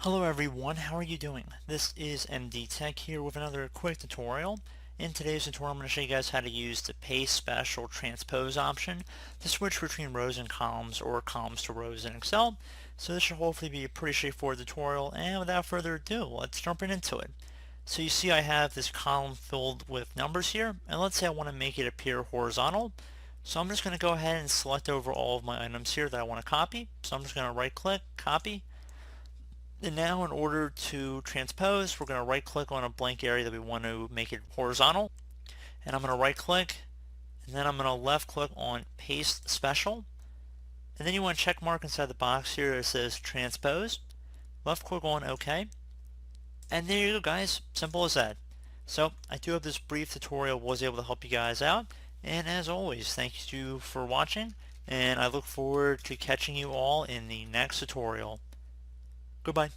Hello everyone, how are you doing? This is MD Tech here with another quick tutorial. In today's tutorial I'm going to show you guys how to use the paste special transpose option to switch between rows and columns or columns to rows in Excel. So this should hopefully be a pretty straightforward tutorial, and without further ado, let's jump right into it. So you see I have this column filled with numbers here, and let's say I want to make it appear horizontal. So I'm just going to go ahead and select over all of my items here that I want to copy. So I'm just going to right click, copy. And now in order to transpose, we're going to right click on a blank area that we want to make it horizontal. And I'm going to right click, and then I'm going to left click on paste special. And then you want to check mark inside the box here that says transpose. Left click on OK. And there you go, guys. Simple as that. So I do hope this brief tutorial was able to help you guys out. And as always, thank you for watching. And I look forward to catching you all in the next tutorial. Goodbye.